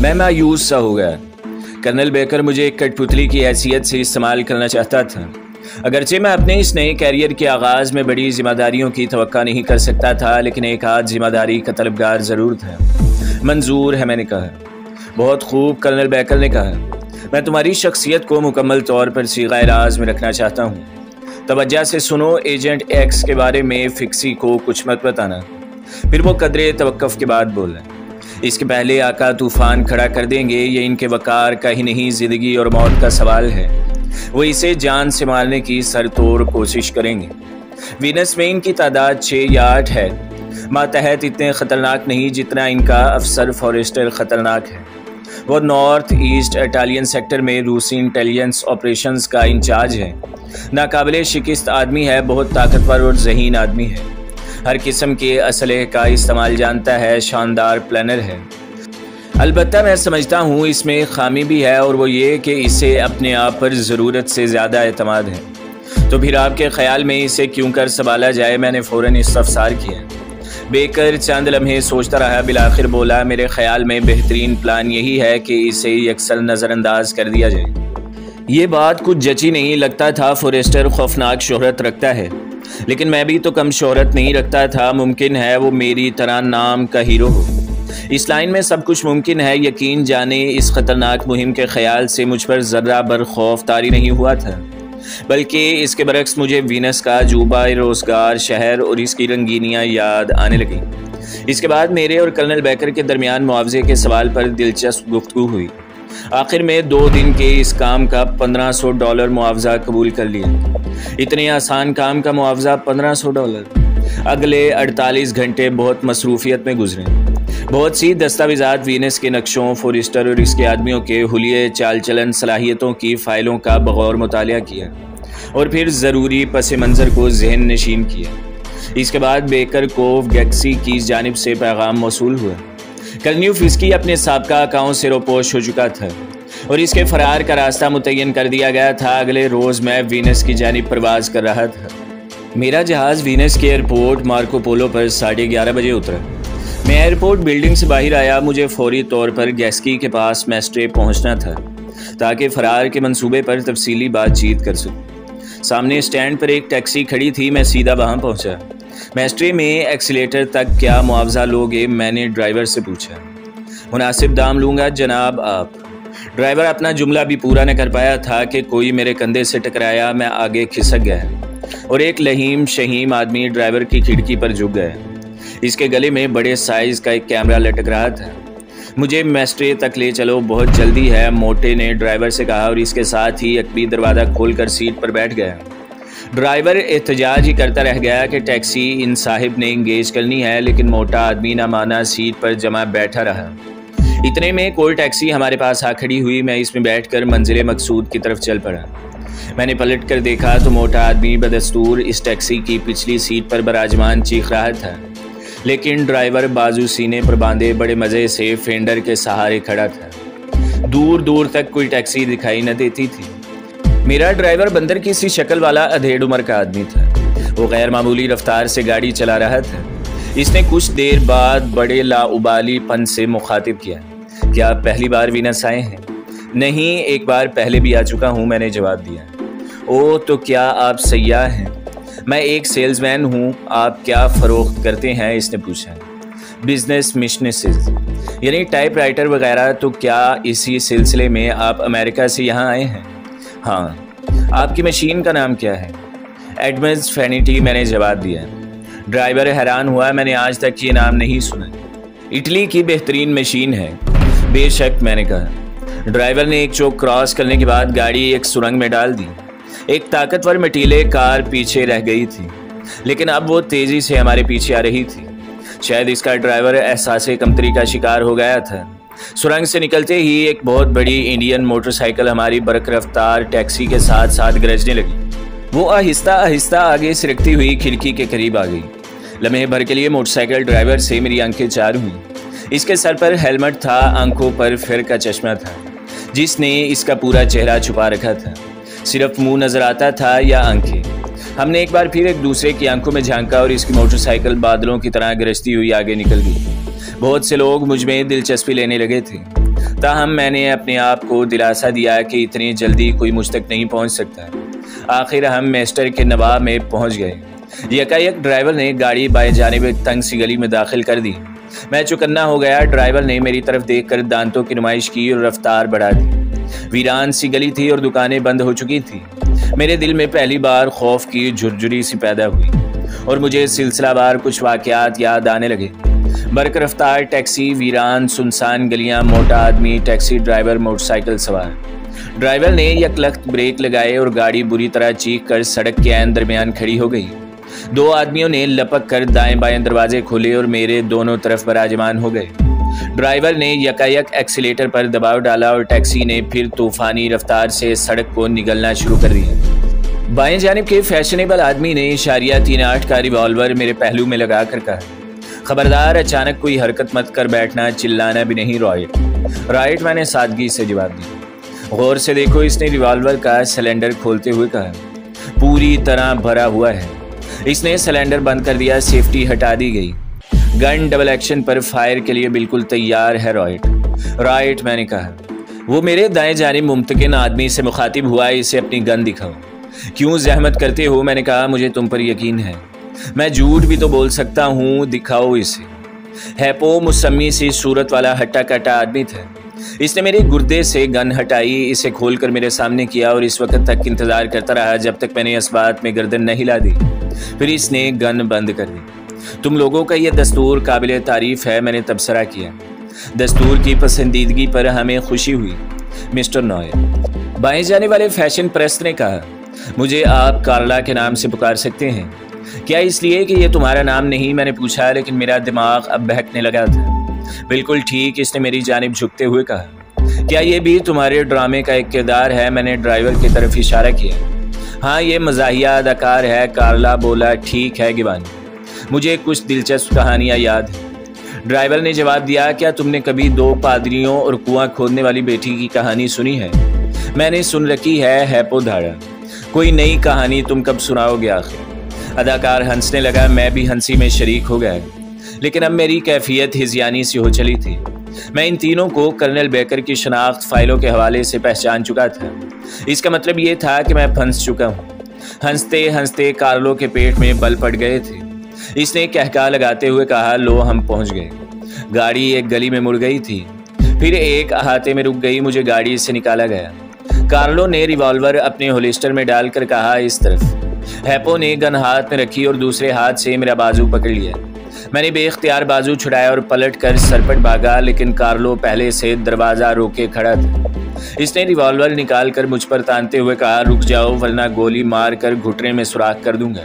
मैं मायूस सा हो गया। कर्नल बेकर मुझे एक कठपुतली की हैसियत से इस्तेमाल करना चाहता था। अगरचे मैं अपने इस नए कैरियर के आगाज़ में बड़ी जिम्मेदारियों की तवक्का नहीं कर सकता था, लेकिन एक आध जिम्मेदारी का तलबगार ज़रूर था। मंजूर है, मैंने कहा। बहुत खूब, कर्नल बेकर ने कहा। मैं तुम्हारी शख्सियत को मुकम्मल तौर पर सीगा राज में रखना चाहता हूँ। तवज्जो से सुनो, एजेंट एक्स के बारे में फिक्सी को कुछ मत बताना। फिर वो कदरे तवक्कुफ के बाद बोला, इसके पहले आका तूफ़ान खड़ा कर देंगे। ये इनके वक़ार का ही नहीं, ज़िंदगी और मौत का सवाल है। वो इसे जान से मारने की सरतोड़ कोशिश करेंगे। वीनस में इनकी तादाद 6 या 8 है। मातहत इतने ख़तरनाक नहीं जितना इनका अफसर फॉरेस्टर ख़तरनाक है। वो नॉर्थ ईस्ट इटालियन सेक्टर में रूसी इंटेलिजेंस ऑपरेशंस का इंचार्ज है। नाकाबिले शिकस्त आदमी है, बहुत ताकतवर और ज़हीन आदमी है। हर किस्म के असलहे का इस्तेमाल जानता है, शानदार प्लानर है। अलबत्ता मैं समझता हूँ इसमें खामी भी है, और वो ये कि इसे अपने आप पर ज़रूरत से ज़्यादा एतमाद है। तो फिर आपके ख़्याल में इसे क्यों कर संभाला जाए? मैंने फ़ौरन इस्तफसार किया। बेकर चंद लम्हे सोचता रहा, बिलाखिर बोला, मेरे ख़्याल में बेहतरीन प्लान यही है कि इसे यकसर नज़रअंदाज कर दिया जाए। ये बात कुछ जची नहीं, लगता था फॉरेस्टर खौफनाक शोहरत रखता है, लेकिन मैं भी तो कम शोहरत नहीं रखता था। मुमकिन है वो मेरी तरह नाम का हीरो हो। इस लाइन में सब कुछ मुमकिन है। यकीन जाने इस ख़तरनाक मुहिम के ख्याल से मुझ पर ज़र्रा बर खौफ तारी नहीं हुआ था, बल्कि इसके बरक्स मुझे वीनस का जुबा रोज़गार शहर और इसकी रंगीनियाँ याद आने लगी। इसके बाद मेरे और कर्नल बेकर के दरमियान मुआवजे के सवाल पर दिलचस्प गुफ्तगू हुई। आखिर में 2 दिन के इस काम का $1500 मुआवजा कबूल कर लिया। इतने आसान काम का मुआवजा $1500। अगले 48 घंटे बहुत मसरूफियत में गुजरे। बहुत सी दस्तावेज़ात, वीनस के नक्शों, फॉरेस्टर और इसके आदमियों के हुलिये चाल चलन सलाहियतों की फ़ाइलों का बगौर मुतालिया किया, और फिर ज़रूरी पस मंज़र को जहन नशीन किया। इसके बाद बेकर को गैक्सी की जानिब से पैगाम मौसूल हुआ। कर्नल फिस्की अपने साबका अकाउंट से रोपोश हो चुका था और इसके फरार का रास्ता मुतय्यन कर दिया गया था। अगले रोज़ मैं वीनस की जानिब परवाज़ कर रहा था। मेरा जहाज़ वीनस के एयरपोर्ट मार्को पोलो पर 11:30 बजे उतरा। मैं एयरपोर्ट बिल्डिंग से बाहर आया। मुझे फौरी तौर पर गैस्की के पास मैस्ट्रे पहुंचना था ताकि फ़रार के मंसूबे पर तफसीली बातचीत कर सकूं। सामने स्टैंड पर एक टैक्सी खड़ी थी। मैं सीधा वहां पहुंचा। मैस्ट्रे में एक्सीलेटर तक क्या मुआवजा लोगे? मैंने ड्राइवर से पूछा। मुनासिब दाम लूँगा जनाब आप। ड्राइवर अपना जुमला भी पूरा न कर पाया था कि कोई मेरे कंधे से टकराया। मैं आगे खिसक गया और एक लहीम शहीम आदमी ड्राइवर की खिड़की पर झुक गया। इसके गले में बड़े साइज़ का एक कैमरा लटक रहा था। मुझे मैस्ट्रे तक ले चलो, बहुत जल्दी है, मोटे ने ड्राइवर से कहा, और इसके साथ ही अकबी दरवाज़ा खोलकर सीट पर बैठ गया। ड्राइवर एहतजाज ही करता रह गया कि टैक्सी इन साहिब ने इंगेज करनी है, लेकिन मोटा आदमी ना माना, सीट पर जमा बैठा रहा। इतने में कोई टैक्सी हमारे पास आ खड़ी हुई। मैं इसमें बैठकर मंजिल मकसूद की तरफ चल पड़ा। मैंने पलट कर देखा तो मोटा आदमी बदस्तूर इस टैक्सी की पिछली सीट पर बराजमान चीख रहा था, लेकिन ड्राइवर बाजू सीने पर बांधे बड़े मज़े से फेंडर के सहारे खड़ा था। दूर दूर तक कोई टैक्सी दिखाई न देती थी। मेरा ड्राइवर बंदर की सी शक्ल वाला अधेड़ उम्र का आदमी था। वो गैर मामूली रफ्तार से गाड़ी चला रहा था। इसने कुछ देर बाद बड़े लाउबालीपन से मुखातिब किया, क्या आप पहली बार वीनस आए हैं? नहीं, एक बार पहले भी आ चुका हूँ, मैंने जवाब दिया। ओ, तो क्या आप सयाह हैं? मैं एक सेल्समैन हूँ। आप क्या फ़रोख्त करते हैं? इसने पूछा। बिजनेस मिशनेसेस, यानी टाइपराइटर वगैरह। तो क्या इसी सिलसिले में आप अमेरिका से यहाँ आए हैं? हाँ। आपकी मशीन का नाम क्या है? एडमंड्स फैनिटी, मैंने जवाब दिया। ड्राइवर हैरान हुआ, मैंने आज तक ये नाम नहीं सुना। इटली की बेहतरीन मशीन है। बेशक, मैंने कहा। ड्राइवर ने एक चौक क्रॉस करने के बाद गाड़ी एक सुरंग में डाल दी। एक ताकतवर मटीले कार पीछे रह गई थी, लेकिन अब वो तेज़ी से हमारे पीछे आ रही थी। शायद इसका ड्राइवर एहसास कमतरी का शिकार हो गया था। सुरंग से निकलते ही एक बहुत बड़ी इंडियन मोटरसाइकिल हमारी बरक रफ्तार टैक्सी के साथ साथ गरजने लगी। वो आहिस्ता आहिस्ता आगे सिरकती हुई खिड़की के करीब आ गई। लम्हे भर के लिए मोटरसाइकिल ड्राइवर से मेरी आंखें चार हुई। इसके सर पर हेलमेट था, आंखों पर फिर का चश्मा था जिसने इसका पूरा चेहरा छुपा रखा था। सिर्फ मुंह नजर आता था या आंखें। हमने एक बार फिर एक दूसरे की आंखों में झांका और इसकी मोटरसाइकिल बादलों की तरह गरजती हुई आगे निकल गई। बहुत से लोग मुझ में दिलचस्पी लेने लगे थे। ताहम मैंने अपने आप को दिलासा दिया कि इतनी जल्दी कोई मुझ तक नहीं पहुंच सकता। आखिर हम मेस्टर के नवाब में पहुंच गए। यकायक ड्राइवर ने गाड़ी बाएं जानिब एक तंग सी गली में दाखिल कर दी। मैं चौकन्ना हो गया। ड्राइवर ने मेरी तरफ देखकर दांतों की नुमाइश की और रफ्तार बढ़ा दी। वीरान सी गली थी और दुकानें बंद हो चुकी थी। मेरे दिल में पहली बार खौफ की झुरझुरी सी पैदा हुई और मुझे सिलसिलावार कुछ वाक़यात याद आने लगे। बरक रफ्तार टैक्सी, वीरान सुनसान गलियां, मोटा आदमी, टैक्सी ड्राइवर, मोटरसाइकिल सवार। ड्राइवर ने यकलख्त ब्रेक लगाए और गाड़ी बुरी तरह चीख कर सड़क के ऐन दरमियान खड़ी हो गई। दो आदमियों ने लपक कर दाएं बाएं दरवाजे खोले और मेरे दोनों तरफ बराजमान हो गए। ड्राइवर ने यकायक एक्सीलेटर पर दबाव डाला और टैक्सी ने फिर तूफानी रफ्तार से सड़क को निगलना शुरू कर दिया। बाएं जानिब के फैशनेबल आदमी ने इशारिया 38 का रिवॉल्वर मेरे पहलू में लगा कर कहा, खबरदार, अचानक कोई हरकत मत कर बैठना, चिल्लाना भी नहीं रॉयट। राइट, मैंने सादगी से जवाब दिया। गौर से देखो, इसने रिवॉल्वर का सिलेंडर खोलते हुए कहा। पूरी तरह भरा हुआ है। इसने सिलेंडर बंद कर दिया। सेफ्टी हटा दी गई। गन डबल एक्शन पर फायर के लिए बिल्कुल तैयार है रॉयट। राइट, मैंने कहा। वो मेरे दाएं जानिब मुमतकिन आदमी से मुखातिब हुआ। इसे अपनी गन दिखाओ। क्यों जहमत करते हो? मैंने कहा, मुझे तुम पर यकीन है। मैं झूठ भी तो बोल सकता हूँ, दिखाओ इसे। हैपो मुसम्मी सी सूरत वाला हट्टा कट्टा आदमी था। इसने मेरे गुर्दे से गन हटाई, इसे खोलकर मेरे सामने किया और इस वक्त तक इंतजार करता रहा जब तक मैंने इस बात में गर्दन नहीं हिला दी। फिर इसने गन बंद कर दी। तुम लोगों का यह दस्तूर काबिल तारीफ है, मैंने तबसरा किया। दस्तूर की पसंदीदगी पर हमें खुशी हुई, मिस्टर नॉयर। बाएं जाने वाले फैशन प्रेस ने कहा, मुझे आप कार्ला के नाम से पुकार सकते हैं। क्या इसलिए कि यह तुम्हारा नाम नहीं? मैंने पूछा, लेकिन मेरा दिमाग अब बहकने लगा था। बिल्कुल ठीक, इसने मेरी जानिब झुकते हुए कहा। क्या ये भी तुम्हारे ड्रामे का एक किरदार है? मैंने ड्राइवर की तरफ इशारा किया। हाँ, ये मज़ाहिया अदाकार है। कार्ला बोला, ठीक है गिवानी, मुझे कुछ दिलचस्प कहानियाँ याद हैं। ड्राइवर ने जवाब दिया, क्या तुमने कभी दो पादरियों और कुआं खोदने वाली बेटी की कहानी सुनी है? मैंने सुन रखी है, हैपो धाड़ा। कोई नई कहानी तुम कब सुनाओगे आखिर? अदाकार हंसने लगा। मैं भी हंसी में शरीक हो गया, लेकिन अब मेरी कैफियत हिज़यानी सी हो चली थी। मैं इन तीनों को कर्नल बेकर की शनाख्त फाइलों के हवाले से पहचान चुका था। इसका मतलब ये था कि मैं फंस चुका हूँ। हंसते हंसते कार्लो के पेट में बल पड़ गए थे। इसने कहका लगाते हुए कहा, लो हम पहुँच गए। गाड़ी एक गली में मुड़ गई थी, फिर एक अहाते में रुक गई। मुझे गाड़ी से निकाला गया। कार्लो ने रिवॉल्वर अपने होलिस्टर में डालकर कहा, इस तरफ। हैपो ने गन हाथ में रखी और दूसरे हाथ से मेरा बाजू पकड़ लिया। मैंने बेख्तियार बाजू छुड़ाया और पलट कर सरपट भागा, लेकिन कार्लो पहले से दरवाज़ा रोके खड़ा था। इसने रिवॉल्वर निकाल कर मुझ पर तानते हुए कहा, रुक जाओ वरना गोली मार कर घुटने में सुराख कर दूंगा।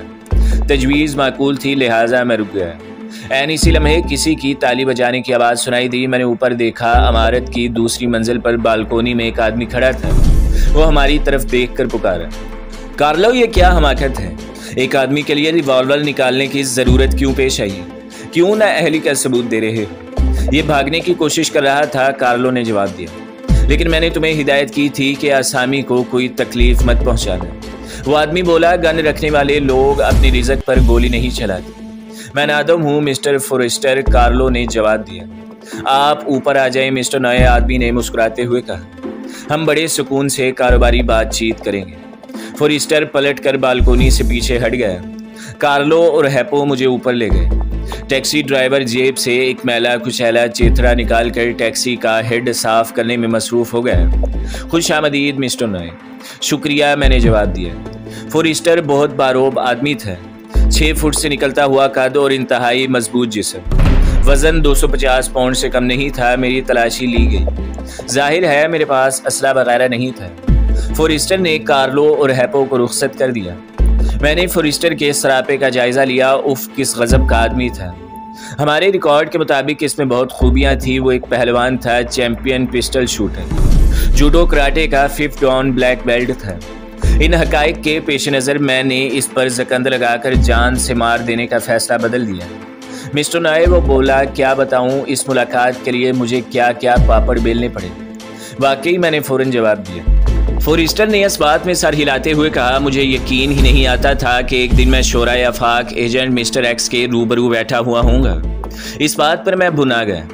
तजवीज़ माकूल थी, लिहाजा मैं रुक गया। ऐन इसी लम्हे किसी की ताली बजाने की आवाज़ सुनाई दी। मैंने ऊपर देखा। इमारत की दूसरी मंजिल पर बालकोनी में एक आदमी खड़ा था। वो हमारी तरफ देख कर पुकारा, कार्लो, ये क्या हमाकत है? एक आदमी के लिए रिवॉल्वर निकालने की ज़रूरत क्यों पेश आई? क्यों ना अहली का सबूत दे रहे हो? ये भागने की कोशिश कर रहा था, कार्लो ने जवाब दिया। लेकिन मैंने तुम्हें हिदायत की थी कि आसामी को कोई तकलीफ मत पहुंचाना। वो आदमी बोला, गन रखने वाले लोग अपनी रिज़्क पर गोली नहीं चलाते। मैं नादम हूँ मिस्टर फॉरेस्टर, कार्लो ने जवाब दिया। आप ऊपर आ जाएं मिस्टर नॉयर, आदमी ने मुस्कुराते हुए कहा। हम बड़े सुकून से कारोबारी बातचीत करेंगे। फॉरेस्टर पलट कर बालकोनी से पीछे हट गया। कार्लो और हैपो मुझे ऊपर ले गए। टैक्सी ड्राइवर जेब से एक मैला कुचैला चेथरा निकाल कर टैक्सी का हेड साफ करने में मसरूफ़ हो गया। खुश आमदीद मिस्टर नॉयर। शुक्रिया, मैंने जवाब दिया। फॉरेस्टर बहुत बारोब आदमी था। 6 फुट से निकलता हुआ कद और इंतहाई मजबूत जिस्म। वज़न 250 पाउंड से कम नहीं था। मेरी तलाशी ली गई। जाहिर है मेरे पास असला वगैरह नहीं था। फॉरेस्टर ने कार्लो और हैपो को रुख्सत कर दिया। मैंने फॉरेस्टर के सरापे का जायज़ा लिया। उफ, किस गज़ब का आदमी था। हमारे रिकॉर्ड के मुताबिक इसमें बहुत खूबियाँ थी। वो एक पहलवान था, champion pistol shooter, judo karate का 5th डॉन ब्लैक बेल्ट था। इन हकाइक के पेश नज़र मैंने इस पर जकंद लगाकर जान से मार देने का फ़ैसला बदल दिया। मिस्टर नायर, वो बोला, क्या बताऊँ, इस मुलाकात के लिए मुझे क्या क्या पापड़ बेलने पड़े। वाकई, मैंने फ़ौरन जवाब दिया। फॉरेस्टर ने इस बात में सर हिलाते हुए कहा, मुझे यकीन ही नहीं आता था कि एक दिन मैं शोरा-ए-आफाक एजेंट मिस्टर एक्स के रूबरू बैठा हुआ हूँगा। इस बात पर मैं भुना गया।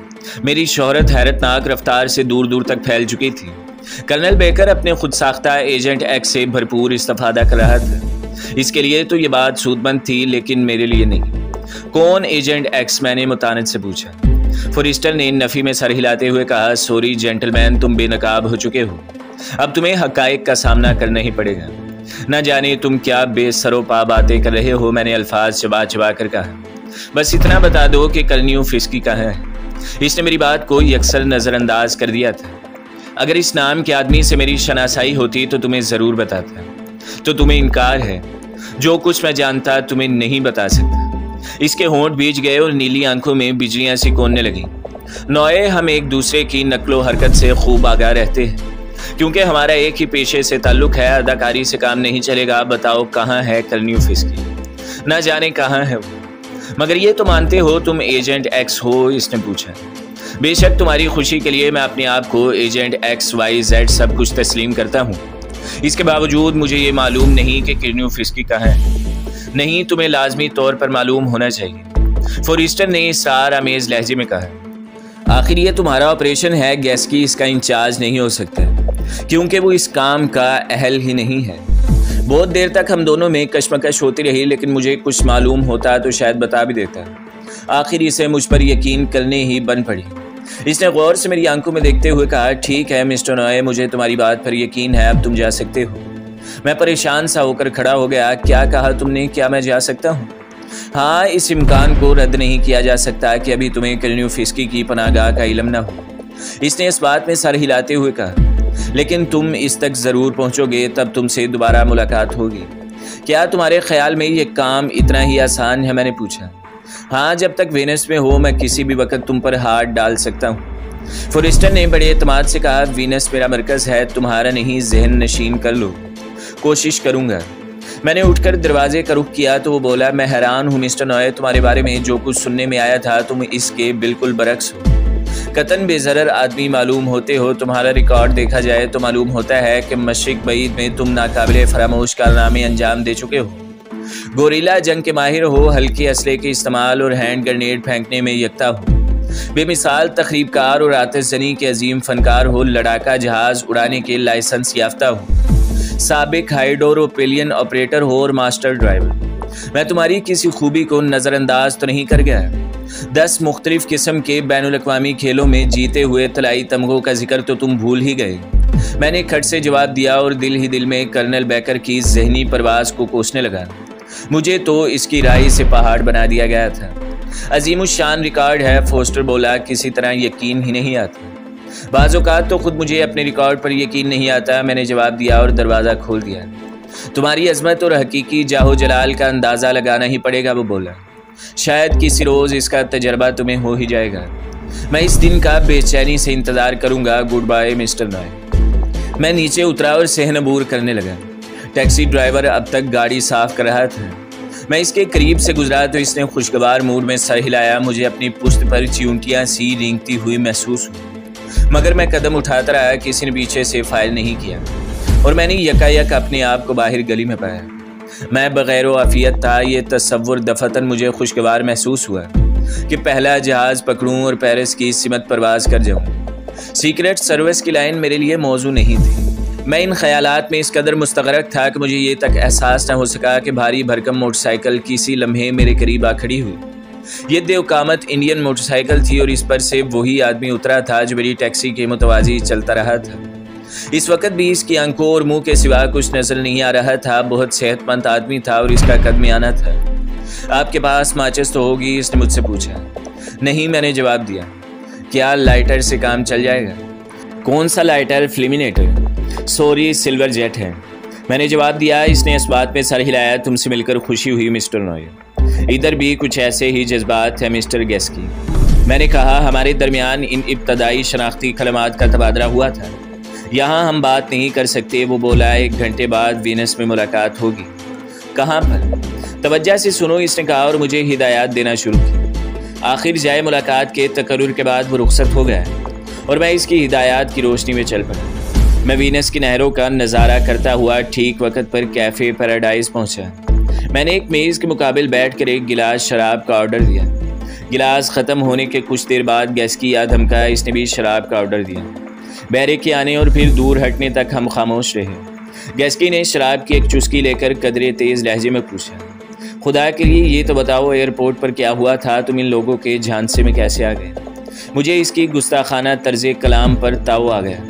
मेरी शोहरत हैरतनाक रफ्तार से दूर दूर तक फैल चुकी थी। कर्नल बेकर अपने खुद साख्ता एजेंट एक्स से भरपूर इस्तिफादा कर रहा था। इसके लिए तो ये बात सूदमंद थी, लेकिन मेरे लिए नहीं। कौन एजेंट एक्स? मैंने मुतानद से पूछा। फॉरेस्टर ने नफ़ी में सर हिलाते हुए कहा, सॉरी जेंटलमैन, तुम बेनकाब हो चुके हो। अब तुम्हें हक़ाइक़ का सामना करना ही पड़ेगा। न जाने तुम क्या बेसरोपा बातें कर रहे हो। मैंने अल्फाज चबा चबा कर कहा, बस इतना बता दो कि कर्नियो फिस्की कहाँ है। इसने मेरी बात को यकसर नज़रअंदाज कर दिया था। अगर इस नाम के आदमी से मेरी शनासाई होती तो तुम्हें ज़रूर बताता। तो तुम्हें इनकार है। जो कुछ मैं जानता तुम्हें नहीं बता सकता। इसके होंठ भीज गए और नीली आंखों में बिजलियां सी कौनने लगी। नौए हम एक दूसरे की नकलो हरकत से खूब आगाह रहते हैं, क्योंकि हमारा एक ही पेशे से ताल्लुक़ है। अदाकारी से काम नहीं चलेगा। बताओ कहाँ है कर्नियो फिस्की? ना जाने कहाँ है वो। मगर ये तो मानते हो तुम एजेंट एक्स हो? इसने पूछा। बेशक तुम्हारी खुशी के लिए मैं अपने आप को एजेंट एक्स वाई जेड सब कुछ तस्लीम करता हूँ। इसके बावजूद मुझे ये मालूम नहीं कि कर्नियो फिस्की कहाँ है। नहीं, तुम्हें लाजमी तौर पर मालूम होना चाहिए, फॉरेस्टर ने इसरार आमेज लहजे में कहा। आखिर ये तुम्हारा ऑपरेशन है, गैस्की इसका इंचार्ज नहीं हो सकता, क्योंकि वो इस काम का अहल ही नहीं है। बहुत देर तक हम दोनों में कशमकश होती रही, लेकिन मुझे कुछ मालूम होता तो शायद बता भी देता। आखिर इसे मुझ पर यकीन करने ही बन पड़ी। इसने गौर से मेरी आंखों में देखते हुए कहा, ठीक है मिस्टर नॉय, मुझे तुम्हारी बात पर यकीन है, अब तुम जा सकते हो। मैं परेशान सा होकर खड़ा हो गया। क्या कहा तुमने? क्या मैं जा सकता हूँ? हाँ, इस इम्कान को रद्द नहीं किया जा सकता कि अभी तुम्हें कर्नियो फिस्की की पनाहगाह का इल्म न हो। इसने इस बात में सर हिलाते हुए कहा, लेकिन तुम इस तक ज़रूर पहुँचोगे, तब तुमसे दोबारा मुलाकात होगी। क्या तुम्हारे ख्याल में ये काम इतना ही आसान है? मैंने पूछा। हाँ, जब तक वेनस में हो मैं किसी भी वक्त तुम पर हाथ डाल सकता हूँ। फॉरेस्टर ने बड़े एतमाद से कहा, वीनस मेरा मरकज़ है, तुम्हारा नहीं। जहन नशीन कर लो। कोशिश करूँगा। मैंने उठकर दरवाजे का रुख किया तो वो बोला, मैं हैरान हूँ मिस्टर नॉय, तुम्हारे बारे में जो कुछ सुनने में आया था तुम इसके बिल्कुल बरक्स हो। कतन बेज़रर आदमी मालूम होते हो। तुम्हारा रिकॉर्ड देखा जाए तो मालूम होता है कि मशरिक़ बईद में तुम नाकाबिले फरामोश कारनामे अंजाम दे चुके हो। गोरिल्ला जंग के माहिर हो, हल्के असले के इस्तेमाल और हैंड ग्रेनेड फेंकने में यकता हो, बेमिसाल तखरीबकार और आतिशजनी के अजीम फनकार हो, लड़ाका जहाज़ उड़ाने के लाइसेंस याफ्ता हो, साबिक हाइडोर पेलियन ऑपरेटर हो और मास्टर ड्राइवर। मैं तुम्हारी किसी खूबी को नज़रअंदाज तो नहीं कर गया। 10 मुख्तलिफ किस्म के बैनुल-अक़वामी खेलों में जीते हुए तलाई तमगों का जिक्र तो तुम भूल ही गए। मैंने खट से जवाब दिया और दिल ही दिल में कर्नल बेकर की जहनी परवाज़ को कोसने लगा। मुझे तो इसकी राय से पहाड़ बना दिया गया था। अजीमुशान रिकॉर्ड है, फोस्टर बोला, किसी तरह यकीन ही नहीं आता। बाज़-औक़ात तो खुद मुझे अपने रिकॉर्ड पर यकीन नहीं आता। मैंने जवाब दिया और दरवाज़ा खोल दिया। तुम्हारी अज़मत और हकीकी जाहो जलाल का अंदाज़ा लगाना ही पड़ेगा, वो बोला। शायद किसी रोज़ इसका तजर्बा तुम्हें हो ही जाएगा। मैं इस दिन का बेचैनी से इंतज़ार करूँगा। Goodbye mister Noy. मैं नीचे उतरा और सहनबूर करने लगा। टैक्सी ड्राइवर अब तक गाड़ी साफ़ कर रहा था। मैं इसके करीब से गुजरा तो इसने खुशगवार मूड में सर हिलाया। मुझे अपनी पुश्त पर चियूंटियाँ सी रेंगती हुई महसूस हुई, मगर मैं कदम उठाता रहा। किसी ने पीछे से फायर नहीं किया और मैंने यकायक अपने आप को बाहर गली में पाया। मैं बग़ैर आफ़ियत था। ये तसव्वुर दफ़तन मुझे खुशगवार महसूस हुआ कि पहला जहाज़ पकड़ूं और पेरिस की सिमत परवाज़ कर जाऊं। सीक्रेट सर्विस की लाइन मेरे लिए मौजू नहीं थी। मैं इन ख्यालात में इस कदर मुस्तग़रक़ था कि मुझे ये तक एहसास न हो सका कि भारी भरकम मोटरसाइकिल किसी लम्हे मेरे करीब आ खड़ी हुई। ये देवकामत इंडियन मोटरसाइकिल थी और इस पर से वही आदमी उतरा था जो मेरी टैक्सी के मुतवाज़ी चलता रहा था। इस वक्त भी इसकी आंखों और मुंह के सिवा कुछ नजर नहीं आ रहा था। बहुत सेहतमंद आदमी था और इसका कद मियाना था। आपके पास माचिस तो होगी? इसने मुझसे पूछा। नहीं, मैंने जवाब दिया। क्या लाइटर से काम चल जाएगा? कौन सा लाइटर? फ्लेमिनेटर। सॉरी, सिल्वर जेट है, मैंने जवाब दिया। इसने इस बात पे सर हिलाया। तुमसे मिलकर खुशी हुई मिस्टर नॉय। इधर भी कुछ ऐसे ही जज्बात है मिस्टर गैस्की। मैंने कहा, हमारे दरमियान इन इब्तदाई शनाख्ती कलमात का तबादला हुआ था। यहाँ हम बात नहीं कर सकते। वो बोला, 1 घंटे बाद वीनस में मुलाकात होगी। कहाँ पर? तवज्जो से सुनो, इसने कहा और मुझे हिदायत देना शुरू की। आखिर जाए मुलाकात के तकर्रुर के बाद वो रुखसत हो गया और मैं इसकी हिदायत की रोशनी में चल पड़ा। मैं वीनस की नहरों का नज़ारा करता हुआ ठीक वक्त पर कैफ़े पैराडाइज पहुंचा। मैंने एक मेज़ के मुकाबिल बैठकर एक गिलास शराब का ऑर्डर दिया। गिलास ख़त्म होने के कुछ देर बाद गैस्की याद धमका इसने भी शराब का ऑर्डर दिया। बहरे के आने और फिर दूर हटने तक हम खामोश रहे। गैस्की ने शराब की एक चुस्की लेकर कदरे तेज़ लहजे में पूछा, खुदा के लिए ये तो बताओ एयरपोर्ट पर क्या हुआ था? तुम इन लोगों के झांसे में कैसे आ गए? मुझे इसकी गुस्ताखाना तर्ज कलाम पर ताव आ गया।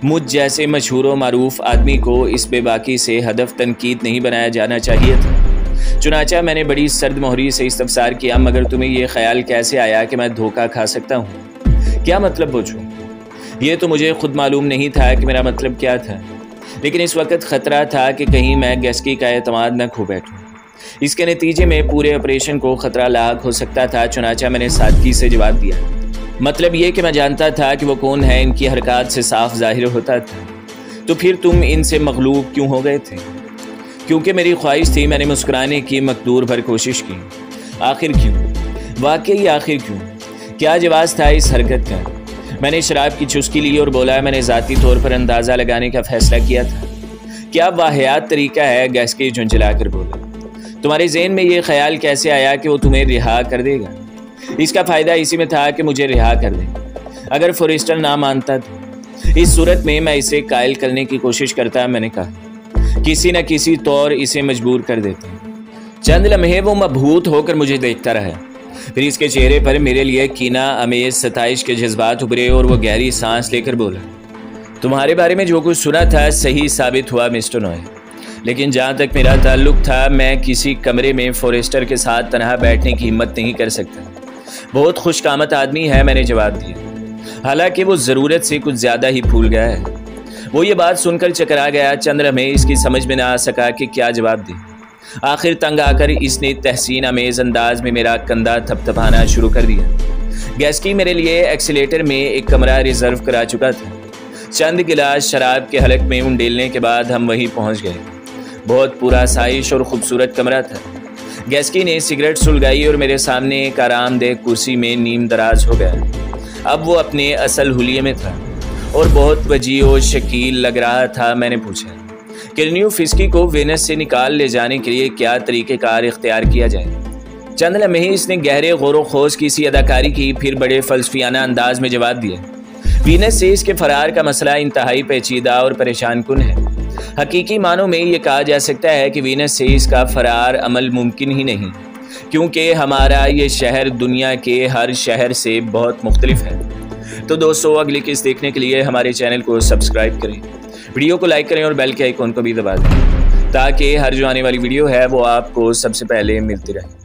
मुझ जैसे मशहूर व मारूफ आदमी को इस बेबाकी से हदफ तनकीद नहीं बनाया जाना चाहिए था। चुनाचा मैंने बड़ी सर्द मोहरी से इस्तफसार किया, मगर तुम्हें यह ख्याल कैसे आया कि मैं धोखा खा सकता हूँ? क्या मतलब पूछूं? ये तो मुझे खुद मालूम नहीं था कि मेरा मतलब क्या था, लेकिन इस वक्त ख़तरा था कि कहीं मैं गैस्की का एतमाद न खो बैठूँ। इसके नतीजे में पूरे ऑपरेशन को ख़तरा लाक हो सकता था। चुनाचा मैंने सादगी से जवाब दिया, मतलब ये कि मैं जानता था कि वो कौन है, इनकी हरकत से साफ जाहिर होता था। तो फिर तुम इनसे मगलूब क्यों हो गए थे? क्योंकि मेरी ख्वाहिश थी। मैंने मुस्कुराने की मकदूर भर कोशिश की। आखिर क्यों? वाकई आखिर क्यों? क्या जवाब था इस हरकत का? मैंने शराब की चुस्की ली और बोला, मैंने ज़ाती तौर पर अंदाज़ा लगाने का फ़ैसला किया था। क्या वाहियात तरीका है? गैस्की झुंझला कर बोला, तुम्हारे ज़हन में ये ख्याल कैसे आया कि वो तुम्हें रिहा कर देगा? इसका फ़ायदा इसी में था कि मुझे रिहा कर दे। अगर फॉरेस्टर ना मानता तो इस सूरत में मैं इसे कायल करने की कोशिश करता। मैंने कहा, किसी न किसी तौर इसे मजबूर कर देता। चंद लम्हे वो मबहूत होकर मुझे देखता रहा। फिर इसके चेहरे पर मेरे लिए कीना अमेज सताइश के जज्बात उभरे और वो गहरी सांस लेकर बोला, तुम्हारे बारे में जो कुछ सुना था सही साबित हुआ मिस्टर नॉय, लेकिन जहाँ तक मेरा ताल्लुक था मैं किसी कमरे में फॉरेस्टर के साथ तनहा बैठने की हिम्मत नहीं कर सकता। बहुत खुशकामत आदमी है, मैंने जवाब दिया। हालांकि वो ज़रूरत से कुछ ज़्यादा ही फूल गया है। वो ये बात सुनकर चकरा गया। चंद्र में इसकी समझ में ना आ सका कि क्या जवाब दे। आखिर तंग आकर इसने तहसीन अमेज़ अंदाज में मेरा कंधा थपथपाना शुरू कर दिया। गैस्की मेरे लिए एक्सीलेटर में एक कमरा रिजर्व करा चुका था। चंद गिलास शराब के हलक में उंडेलने के बाद हम वहीं पहुंच गए। बहुत पुरआसाइश और ख़ूबसूरत कमरा था। गैस्की ने सिगरेट सुलगाई और मेरे सामने एक आरामदेह कुर्सी में नीम दराज हो गया। अब वो अपने असल हुलिये में था और बहुत वजीह और शकील लग रहा था। मैंने पूछा कि न्यू फिस्की को वेनस से निकाल ले जाने के लिए क्या तरीक़ेकार इख्तियार किया जाए। चंद लम्हे इसने गहरे गौर खोज की सी अदाकारी की, फिर बड़े फ़लसफियाना अंदाज में जवाब दिया, वीनस से इसके फ़रार का मसला इंतहाई पेचीदा और परेशान कुन है। हकीकी मानों में ये कहा जा सकता है कि वीनस से इसका फ़रार अमल मुमकिन ही नहीं, क्योंकि हमारा ये शहर दुनिया के हर शहर से बहुत मुख्तलिफ है। तो दोस्तों, अगली किस्त देखने के लिए हमारे चैनल को सब्सक्राइब करें, वीडियो को लाइक करें और बेल के आइकॉन को भी दबा दें, ताकि हर जो आने वाली वीडियो है वो आपको सबसे पहले मिलती रहे।